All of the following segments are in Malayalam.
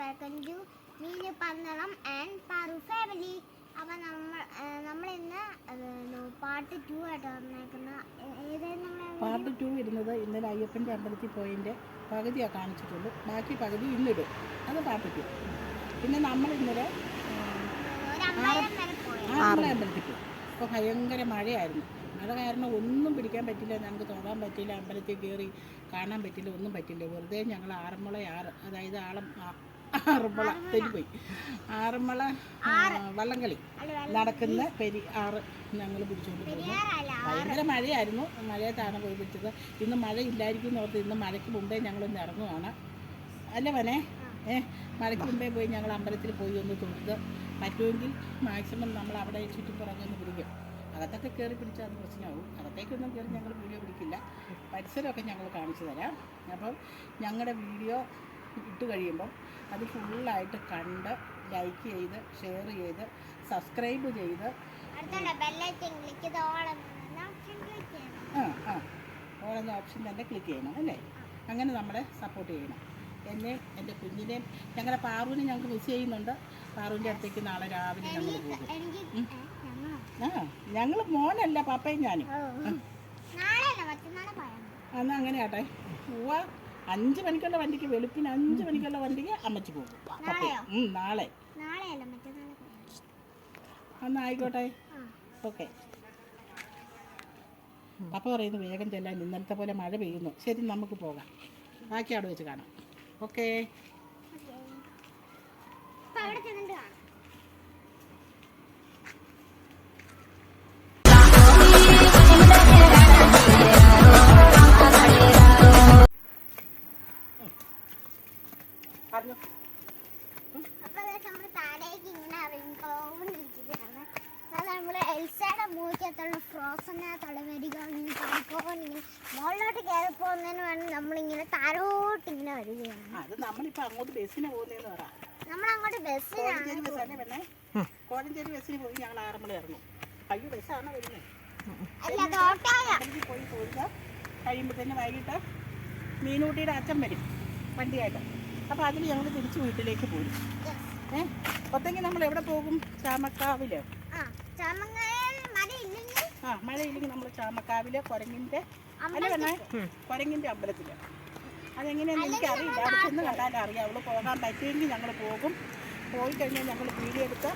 Welcome to Meenu Pandalam and Paru family. അപ്പം നമ്മളിന്ന് പാർട്ട് 2 ആയിട്ട് വന്നേക്കുന്ന പാർട്ട് 2 ഇരുന്നത് ഇന്നലെ അയ്യപ്പൻ്റെ അമ്പലത്തിൽ പോയതിൻ്റെ പകുതിയാണ് കാണിച്ചിട്ടുള്ളൂ. ബാക്കി പകുതി ഇന്നിടും. അത് പാർട്ട് 2. പിന്നെ നമ്മൾ ഇന്നലെ ആറന്മുള അമ്പലത്തിൽ പോയി. അപ്പോൾ ഭയങ്കര മഴയായിരുന്നു. മഴ കാരണം ഒന്നും പിടിക്കാൻ പറ്റില്ല, ഞങ്ങൾക്ക് തൊടാൻ പറ്റില്ല, അമ്പലത്തിൽ കയറി കാണാൻ പറ്റില്ല, ഒന്നും പറ്റില്ല. വെറുതെ ഞങ്ങൾ ആറന്മുള അതായത് ആറന്മുള തെറ്റിപ്പോയി ആറന്മുള വള്ളംകളി നടക്കുന്ന ആറ് ഞങ്ങൾ പിടിച്ചുകൊണ്ട് പോകുന്നു. ഭയങ്കര മഴയായിരുന്നു. മഴയത്താണ് പോയി പിടിച്ചത്. ഇന്ന് മഴ ഇല്ലായിരിക്കും എന്ന് ഓർത്ത് ഇന്ന് മഴയ്ക്ക് മുമ്പേ ഞങ്ങളൊന്ന് ഇറങ്ങുവാണ്. അല്ലേ വനെ? മഴയ്ക്ക് മുമ്പേ പോയി ഞങ്ങൾ അമ്പലത്തിൽ പോയി ഒന്ന് തൊഴുത് പറ്റുമെങ്കിൽ മാക്സിമം നമ്മൾ അവിടെ ചുറ്റിപ്പുറങ്ങൊന്ന് പിടിക്കും. അകത്തൊക്കെ കയറി പിടിച്ചാൽ അത് പ്രശ്നമാകും. അകത്തേക്കൊന്നും കയറി ഞങ്ങൾ വീഡിയോ പിടിക്കില്ല. പരിസരമൊക്കെ ഞങ്ങൾ കാണിച്ചു തരാം. അപ്പം ഞങ്ങളുടെ വീഡിയോ ഇട്ട് കഴിയുമ്പം അത് ഫുള്ളായിട്ട് കണ്ട് ലൈക്ക് ചെയ്ത് ഷെയർ ചെയ്ത് സബ്സ്ക്രൈബ് ചെയ്ത് ഓളെന്ന ഓപ്ഷൻ തന്നെ ക്ലിക്ക് ചെയ്യണം അല്ലേ? അങ്ങനെ നമ്മളെ സപ്പോർട്ട് ചെയ്യണം. എന്നെയും എൻ്റെ കുഞ്ഞിനെയും ഞങ്ങളുടെ പാറുവിനെ ഞങ്ങൾക്ക് മിസ് ചെയ്യുന്നുണ്ട്. പാറുവിൻ്റെ അടുത്തേക്ക് നാളെ രാവിലെ ഞങ്ങൾ പോകും. ഞങ്ങൾ മോനല്ല, പാപ്പയും ഞാനും. എന്നാൽ അങ്ങനെ ആട്ടെ. 5 മണിക്കുള്ള വണ്ടിക്ക്, വെളുപ്പിന് 5 മണിക്കുള്ള വണ്ടിക്ക് അമ്മച്ചി പോകും. നാളെ എന്നാ ആയിക്കോട്ടെ. ഓക്കെ. പപ്പ പറയുന്നു വേഗം ചെല്ലാൻ, ഇന്നലത്തെ പോലെ മഴ പെയ്യുന്നു. ശരി, നമുക്ക് പോകാം. ബാക്കി അവിടെ വെച്ച് കാണാം. ഓക്കെ. എൽസയുടെ മൂക്കത്തുള്ള ഫ്രോസനകത്തുള്ള വരികൾ മുകളിലോട്ട് കയറി പോകുന്നതിന് വേണ്ടി നമ്മളിങ്ങനെ താരോട്ടിങ്ങനെ വരികയാണ്. നമ്മളങ്ങോട്ട് ബസ്സിനാണ്. കോഴഞ്ചേരി ബസ്സിന് പോയി ഞങ്ങൾ ആറന്മുള ഇറങ്ങും. അയ്യോ, ബസ്സാണോ വരുന്നത്? പോയി പോരുക. കഴിയുമ്പോൾ തന്നെ വൈകിട്ട് മീനൂട്ടിയുടെ അച്ഛൻ വരും വണ്ടിയായിട്ട്. അപ്പോൾ അതിൽ ഞങ്ങൾ തിരിച്ച് വീട്ടിലേക്ക് പോരും. ഒന്നെങ്കിൽ നമ്മൾ എവിടെ പോകും? ചാമക്കാവില്. മഴയില്ലെങ്കിൽ നമ്മൾ ചാമക്കാവില് കുരങ്ങിൻ്റെ അമ്പലത്തിൽ. അതെങ്ങനെയാണെന്ന് എനിക്കറിയില്ല. അവിടെ ചെന്ന് കണ്ടാലും അറിയാം. അവൾ പോകാൻ പറ്റുമെങ്കിൽ ഞങ്ങൾ പോകും. പോയി കഴിഞ്ഞാൽ ഞങ്ങൾ വീഡിയോ എടുത്ത്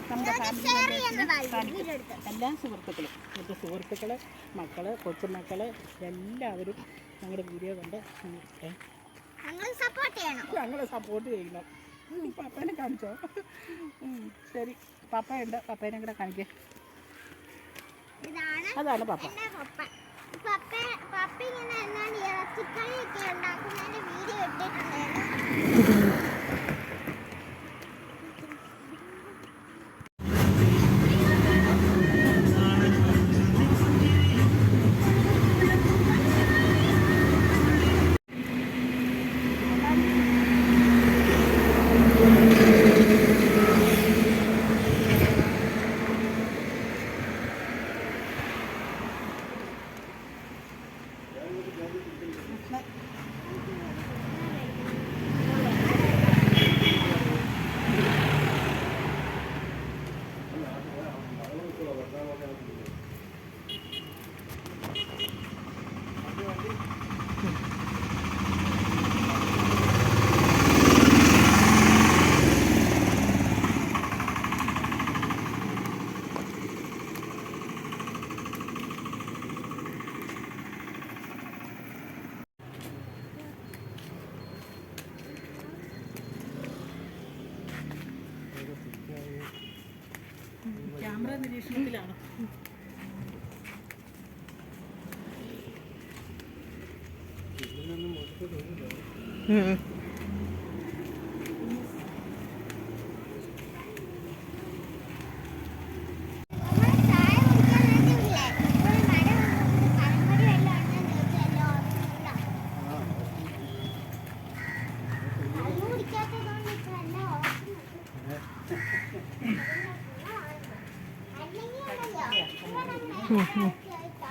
നമ്മുടെ ഫാമിലി കാണിക്കും. എല്ലാ സുഹൃത്തുക്കളും, എൻ്റെ സുഹൃത്തുക്കൾ, മക്കൾ, കൊച്ചുമക്കൾ എല്ലാവരും ഞങ്ങളുടെ വീഡിയോ കണ്ട് ഞങ്ങളെ സപ്പോർട്ട് ചെയ്യണം. പപ്പേനെ കാണിച്ചോ? ശരി, പപ്പയുണ്ട്. പപ്പേനെ കൂടെ കാണിക്കേ. അതാണ് പപ്പ. പപ്പ ഇങ്ങനെ എന്താണ് ഇറച്ചിക്കറിയൊക്കെ ഉണ്ടാക്കുന്നതിന്റെ വീഡിയോ ഇട്ടിട്ടുണ്ടായിരുന്നു. ക്യാമറ നിരീക്ഷണത്തിലാണ്.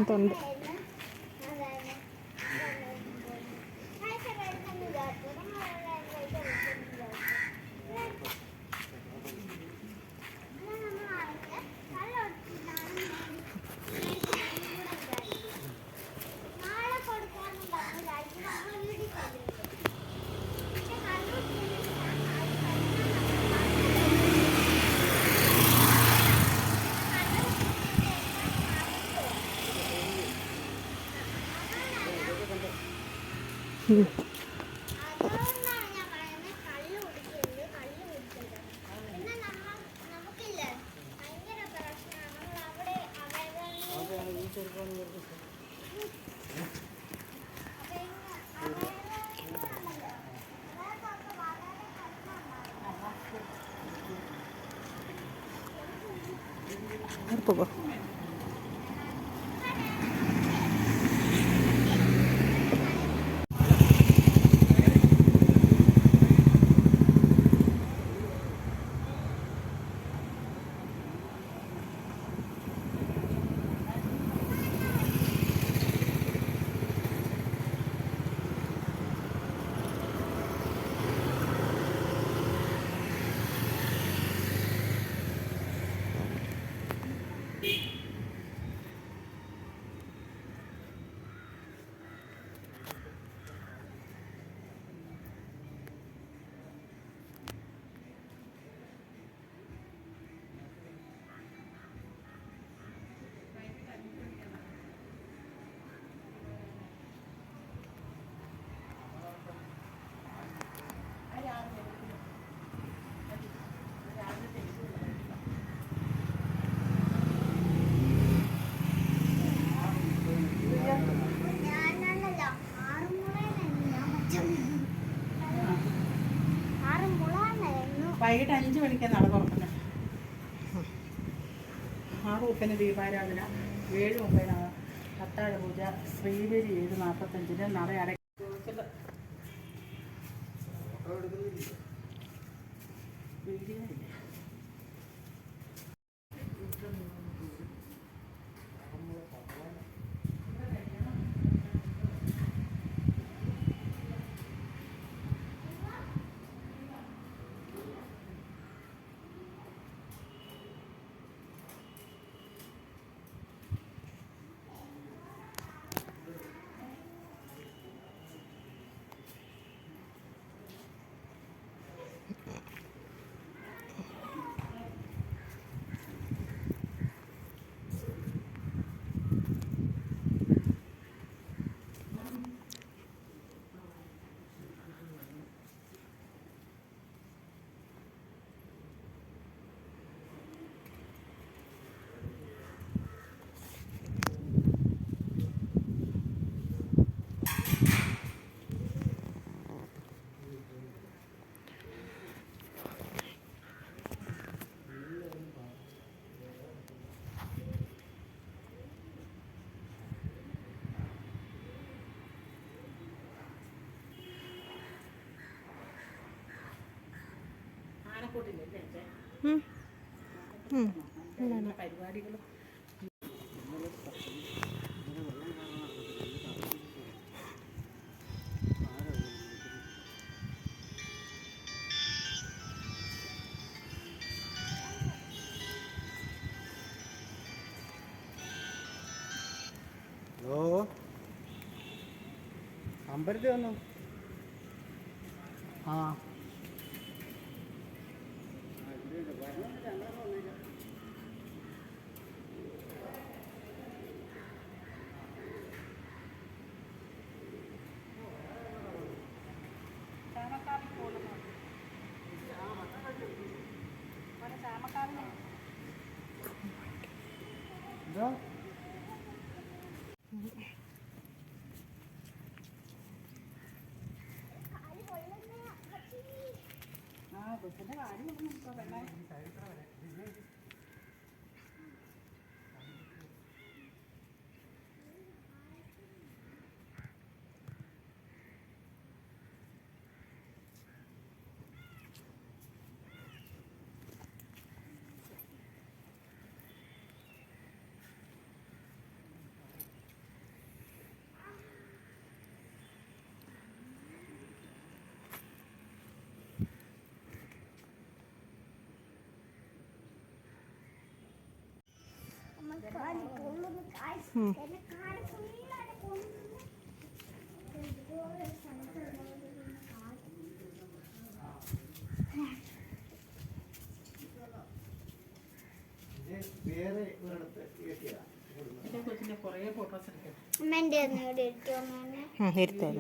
ഇതുണ്ട്. അതുകൊണ്ടാണ് ഞാൻ പറയുന്നത് കള്ള് കുടിക്കരുത്, കള്ള് കുടിക്കരുത്. പിന്നെ നമുക്കില്ല ഭയങ്കര പ്രശ്നമാണ്. നമ്മൾ അവിടെ എടുത്തുക്കോ. ഞാനാണല്ലോ ആറുമുളായിരുന്നു. വൈകിട്ട് 5 മണിക്കാണ് നട തുറക്കുന്നത്. 6:30 ദീപാരാധന, 7:30 അത്താഴ പൂജ, ശ്രീബലി 7:45 നട അടയ്ക്കും. പരിപാടികൾ അമ്പലത്തിൽ വന്നു. ആ എന്താ ബസ്സിൻ്റെ കാര്യം വേറെ ഒരിടത്ത് കെട്ടിയതാ. കൊച്ചിൻ്റെ കുറേ ഫോട്ടോസ് എടുക്കാം. അമ്മേൻ്റെ ഒന്ന് ഇവിടെ ഇരിക്കുമോ? ഇരുത്താം.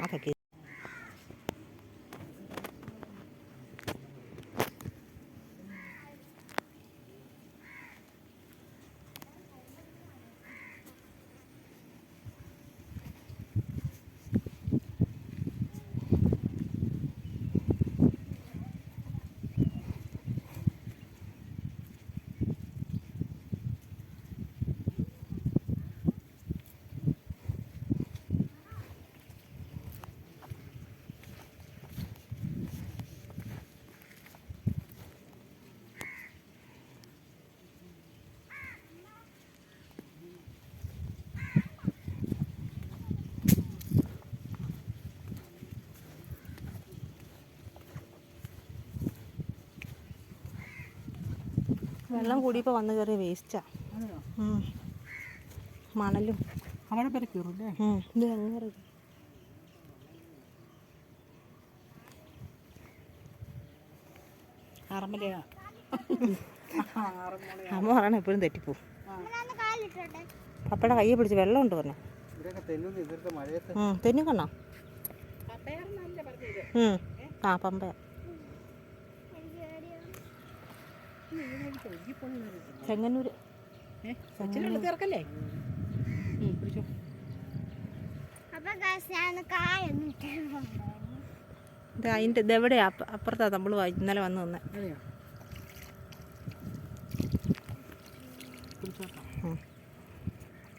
അതൊക്കെ വെള്ളം കൂടിയപ്പോൾ വന്ന് കയറിയ വേസ്റ്റാ. മണലും അവിടെ പേരെ കയറൂല്ലേ? ഇത് അങ്ങനെ ആറന്മുളയാ. അമ്മ പറയണ എപ്പോഴും തെറ്റിപ്പോവും. നമ്മളൊന്ന് കാലിട്ടോട്ടെ. പപ്പയുടെ കയ്യെ പിടിച്ച് വെള്ളം ഉണ്ട് പറഞ്ഞു. ഇവിടെയൊക്കെ തെന്നുന്നു ഇതൊക്കെ മഴയത്ത്. തെന്നി കണ്ണോ? ആ പമ്പ. ചെങ്ങന്നൂര്. തീർക്കല്ലേ? അപ്പൊ ഗൈസ് ഞാൻ കായൊന്നും ഇട്ടിട്ടുണ്ടോ? ഇത് അതിൻ്റെ ഇതെവിടെയാ? അപ്പുറത്താ നമ്മൾ ഇന്നലെ വന്ന് തന്നെ. അതെയോ?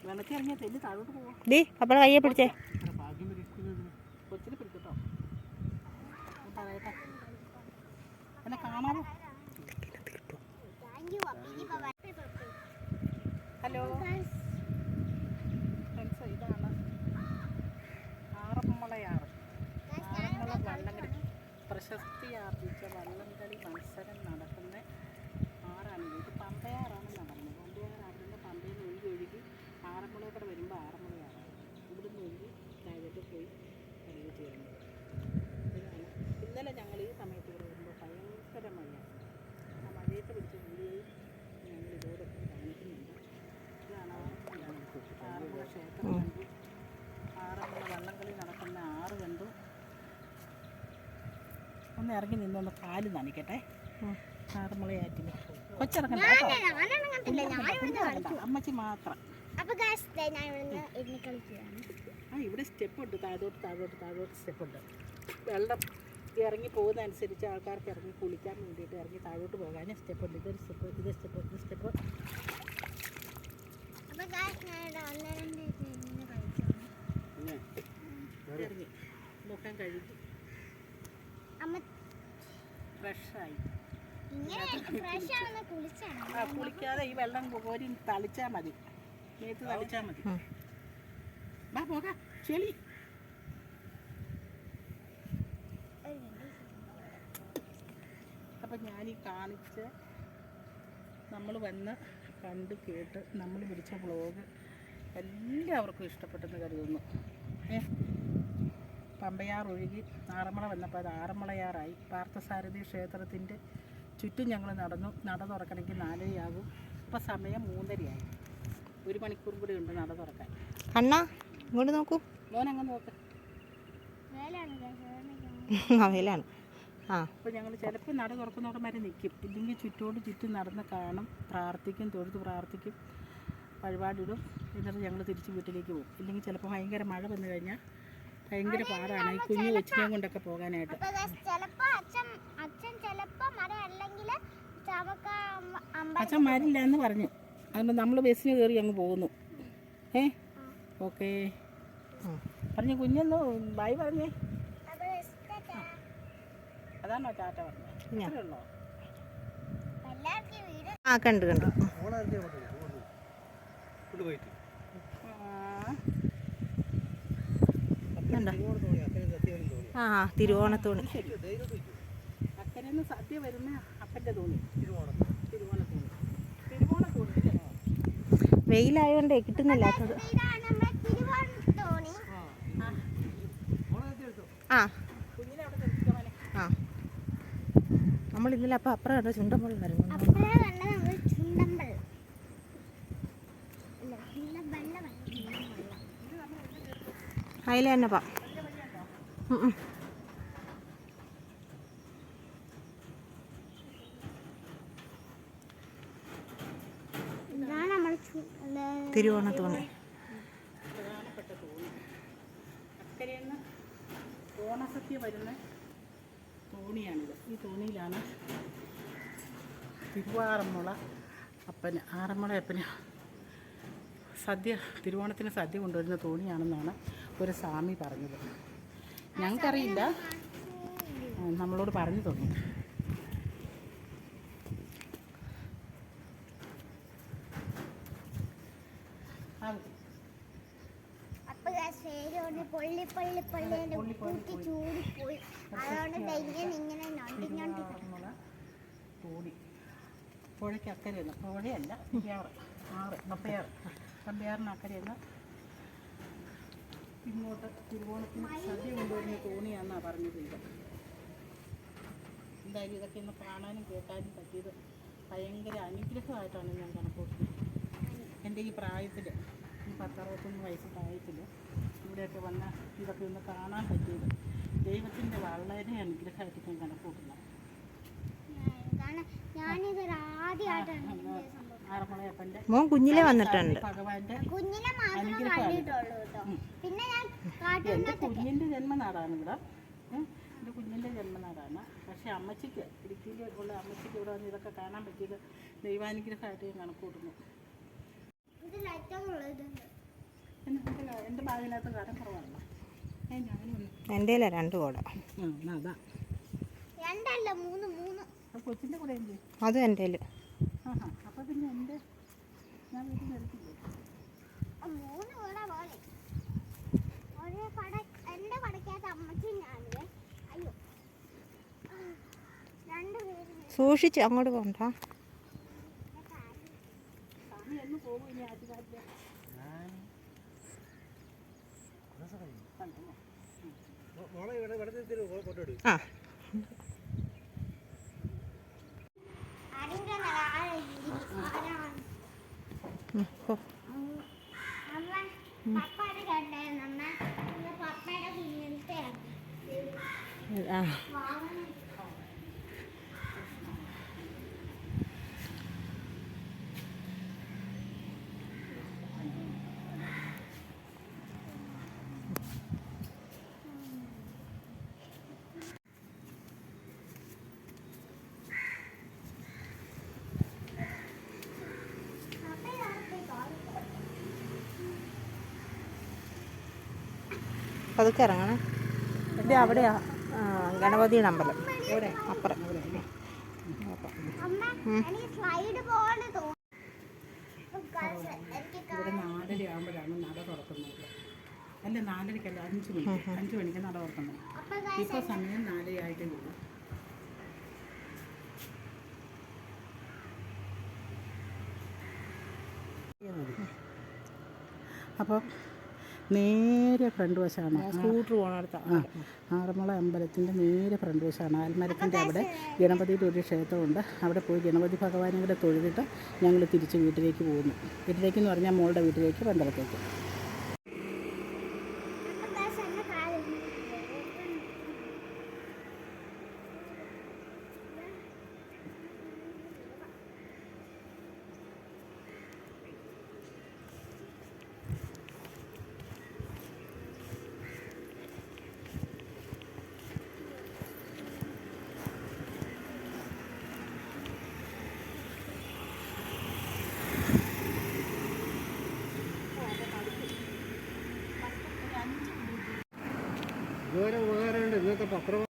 വെള്ളത്തിൽ ഇറങ്ങിയാൽ തെന്നി താഴോട്ട് പോവാം. ഡീ പപ്പയുടെ കയ്യെ പിടിച്ചേ. ഭാഗ്യം കൊച്ചിനെ പിടിക്കട്ടോ. പറയട്ടെ എന്നെ കാണാമോ? താങ്ക് യു അപ്പി. ഹലോ ഫ്രണ്ട്സ്, ഇതാണ് ആറന്മുളയാറ്. ആറന്മുള വള്ളംകളി പ്രശസ്തി ആർജിച്ച വള്ളംകളി മത്സരം നടക്കുന്ന ആറാണ്. ഇത് പമ്പയാറാണെന്നാണ് പറഞ്ഞത്. പമ്പയാറാറിൻ്റെ പമ്പയിൽ ഒഴുകി ആറന്മുളയൊക്കെ വരുമ്പോൾ ആറന്മുളയാറ്. ഇവിടുന്ന് ഒഴുകി താഴോട്ട് പോയി കഴുകി ചെയ്യുന്നത്. ഇതാണ് ഇന്നലെ ഞങ്ങൾ ഈ സമയത്ത് ഇവിടെ വരുമ്പോൾ ഭയങ്കര മഴയാണ്. ആ മഴയത്ത് പിടിച്ച വീഡിയോയും ഞങ്ങൾ ഇതോടൊപ്പം കാണിക്കുന്നുണ്ട്. ഇതാണ് ആറന്മുള ക്ഷേത്രം കണ്ടു, ആറന്മുള വള്ളംകളി നടക്കുന്ന ആറ് കണ്ടു. ഒന്ന് ഇറങ്ങി നിന്നൊന്ന് കാല് നനയ്ക്കട്ടെ. ആറന്മുളയാറ്റിൽ കൊച്ചിറങ്ങണ്ട കേട്ടോ. അമ്മച്ചി മാത്രം. അപ്പൊ ഗൈസ് ഞാൻ ഇവിടുന്ന് ഇരുന്ന് കളിക്കുകയാണ്. ഇവിടെ സ്റ്റെപ്പുണ്ട്, താഴോട്ട് സ്റ്റെപ്പുണ്ട്. വെള്ളം ഇറങ്ങി പോകുന്ന അനുസരിച്ച് ആൾക്കാർക്ക് ഇറങ്ങി കുളിക്കാൻ വേണ്ടിയിട്ട് ഇറങ്ങി താഴോട്ട് പോകാൻ സ്റ്റെപ്പുണ്ട്. ഇതൊരു സ്റ്റെപ്പ്, ഇത് സ്റ്റെപ്പ്. അപ്പൊ ഗൈസ് ഞാൻ ഇവിടെ അന്നേരം ഇരുന്ന് കളിക്കുകയാണ്. ഇറങ്ങി മുഖം കഴുകി അമ്മ ഫ്രഷായി. ഇങ്ങനെ ഫ്രഷ് ആണെന്ന് കുളിച്ചാണ്. കുളിക്കാതെ ഈ വെള്ളം കോരി തളിച്ചാൽ മതി, മേത്ത് തളിച്ചാൽ മതി. വാ പോകാം. ചെളി അപ്പം ഞാനീ കാണിച്ച് നമ്മൾ വന്ന് കണ്ട് കേട്ട് നമ്മൾ പിടിച്ച വ്ളോഗ് എല്ലാവർക്കും ഇഷ്ടപ്പെട്ടെന്ന് കരുതുന്നു. പമ്പയാർ ഒഴുകി ആറന്മുള വന്നപ്പോൾ അത് ആറന്മുളയാറായി. പാർത്ഥസാരഥി ക്ഷേത്രത്തിൻ്റെ ചുറ്റും ഞങ്ങൾ നടന്നു. നട തുറക്കണമെങ്കിൽ 4:30 ആകും. ഇപ്പം സമയം 3:30 ആയി. 1 മണിക്കൂർ കൂടി ഉണ്ട് നട തുറക്കാൻ. അണ്ണാ ഇങ്ങോട്ട് നോക്കൂ. മോനങ്ങ് നോക്ക്. ആ വേലാണ്. ആ അപ്പോൾ ഞങ്ങൾ ചിലപ്പോൾ നട തുറക്കുന്നോടം വരെ നിൽക്കും. ഇല്ലെങ്കിൽ ചുറ്റും നടന്ന് കാണും, പ്രാർത്ഥിക്കും, തൊഴുത് പ്രാർത്ഥിക്കും, വഴിപാടിടും. എന്നിട്ട് ഞങ്ങൾ തിരിച്ച് വീട്ടിലേക്ക് പോകും. ഇല്ലെങ്കിൽ ചിലപ്പോൾ ഭയങ്കര മഴ വന്നു കഴിഞ്ഞാൽ ഭയങ്കര പാടാണ് ഈ കുഞ്ഞു കൊച്ചിനെ കൊണ്ടൊക്കെ പോകാനായിട്ട്. അച്ഛൻ വരില്ല എന്ന് പറഞ്ഞു. അതുകൊണ്ട് നമ്മൾ ബസ്സിന് കയറി അങ്ങ് പോകുന്നു. ഓക്കേ പറഞ്ഞു. കുഞ്ഞൊന്ന് ബൈ പറഞ്ഞേ. അതാണോ ടാറ്റ പറഞ്ഞത്? അത്രേ ഉള്ളോ? ആ കണ്ടു. ആ തിരുവോണത്തോണി. അക്കരന്ന് സദ്യ വരുന്ന അപ്പൻ്റെ തോണി. വെയിലായോണ്ടേ കിട്ടുന്നില്ലാത്തത്. ആ ആ നമ്മൾ ഇന്നലെ അപ്പം അപ്പുറം കണ്ടോ ചുണ്ടമ്പൾ വരുന്നു. അതിൽ തന്നെ പാ. ഇതാണ് നമ്മൾ തിരുവോണത്തോണി. പ്രധാനപ്പെട്ട തോണി. അക്കരയിൽ നിന്ന് ഓണസദ്യ വരുന്ന തോണിയാണിത്. ഈ തോണിയിലാണ് തിരുവാറന്മുള അപ്പന്, ആറന്മുള അപ്പന് സദ്യ, തിരുവോണത്തിന് സദ്യ കൊണ്ടുവരുന്ന തോണിയാണെന്നാണ് ഒരു സ്വാമി പറഞ്ഞത്. ഞങ്ങൾക്കറിയില്ല, നമ്മളോട് പറഞ്ഞു തന്നു. അപ്പൊ പൊള്ളി പൊള്ളി പൊള്ളി കൂട്ടി ചൂടിപ്പോയി. അതുകൊണ്ട് ഇങ്ങനെ ഞൊണ്ടി ഞൊണ്ടി തിരുവാറന്മുള തോണി പുഴയ്ക്ക് അക്കരയെന്ന്, പുഴയല്ല പെരിയാറ്, ആറ് പമ്പയാറിന് അക്കരയെന്ന് ഇങ്ങോട്ട് തിരുവോണത്തിന് സദ്യ കൊണ്ടുവരുന്ന തോണിയാണെന്നാണ് പറഞ്ഞത്. എന്തായാലും ഇതൊക്കെ ഇന്ന് കാണാനും കേൾക്കാനും പറ്റിയത് ഭയങ്കര അനുഗ്രഹമായിട്ടാണ് ഞാൻ കണക്കൂട്ടുന്നത്. എൻ്റെ ഈ പ്രായത്തിൽ, ഈ 10-61 വയസ്സ് പ്രായത്തിൽ ഇവിടെയൊക്കെ വന്ന് ഇതൊക്കെ ഒന്ന് കാണാൻ പറ്റിയത് ദൈവത്തിൻ്റെ വളരെ അനുഗ്രഹമായിട്ട് ഞാൻ കണക്കൂട്ടുന്നത്. ഞാനിതൊരു ആദ്യമായിട്ടാണ് ആറന്മുളയപ്പൻ്റെ മോൻ കുഞ്ഞിലെ വന്നിട്ടുണ്ട്. ഭഗവാന്റെ കുഞ്ഞിനെ മാത്രമേ കണ്ടിട്ടുള്ളൂ കേട്ടോ. പിന്നെ ഞാൻ എൻ്റെ കുഞ്ഞിൻ്റെ ജന്മനാടാണ് ഇവിടെ. എൻ്റെ കുഞ്ഞിൻ്റെ ജന്മനാടാണ്. പക്ഷേ അമ്മച്ചിക്ക്, ഇടുക്കിയിലുള്ള അമ്മച്ചിക്ക് ഇവിടെ വന്ന് ഇതൊക്കെ കാണാൻ പറ്റിയത് ദൈവാനുഗ്രഹമായിട്ട് ഞാൻ കണക്കൂട്ടുന്നു. ഇത് ലൈറ്റുള്ളത് എൻ്റെ ബാഗിനകത്ത് കടം കുറവാണല്ലോ. ഞാനും എൻ്റെ 2 കോട. അതാ 2 അല്ല 3 കൊച്ചിൻ്റെ കൂടെ എന്ത് അതും എൻ്റെ. അപ്പോൾ പിന്നെ എൻ്റെ ഞാൻ വീട്ടിൽ നിന്ന് എടുത്തില്ലേ 3 കൂടെ പോലെ ഒരു കട. എൻ്റെ കടക്കകത്ത് അമ്മച്ചി ഞാനില്ലേ. അയ്യോ 2 പേര് സൂക്ഷിച്ച് അങ്ങോട്ട് പോകണ്ട. സ്വാമി എന്ന് പോകും ഇനി ആറ്റുകാട്ടിൽ. ആ പപ്പയുടെ കണ്ടായിരുന്നു അമ്മ. പപ്പയുടെ കുഞ്ഞിലത്തെ ആ പതുക്കെ ഇറങ്ങണേ. ഇത് അവിടെയാ ഗണപതിയുടെ അമ്പലം. അപ്പുറം. അമ്മ എനിക്ക് സ്ലൈഡ് പോലെ തോന്നി. ഇവിടെ 4:30 ആകുമ്പോഴാണ് നട തുറക്കുന്നത്. അല്ല 4:30ക്കല്ല, 5 മണിക്ക്. 5 മണിക്ക് നട തുറക്കുന്നത്. ഇപ്പോൾ സമയം 4 ആയിട്ടേ ഉള്ളൂ. അപ്പം നേരെ ഫ്രണ്ട് വശമാണ് സ്കൂട്ടർ പോകണടുത്ത ആറന്മുള അമ്പലത്തിൻ്റെ നേരെ ഫ്രണ്ട് വശമാണ്. ആൽമരത്തിൻ്റെ അവിടെ ഗണപതിയുടെ ഒരു ക്ഷേത്രമുണ്ട്. അവിടെ പോയി ഗണപതി ഭഗവാനെ കൂടെ തൊഴുതിട്ട് ഞങ്ങൾ തിരിച്ച് വീട്ടിലേക്ക് പോകുന്നു. വീട്ടിലേക്കെന്ന് പറഞ്ഞാൽ മോളുടെ വീട്ടിലേക്ക്, പന്തളത്തേക്ക്. ഇതുവരെ ഉപകാരമുണ്ട് ഇന്നത്തെ പത്രം.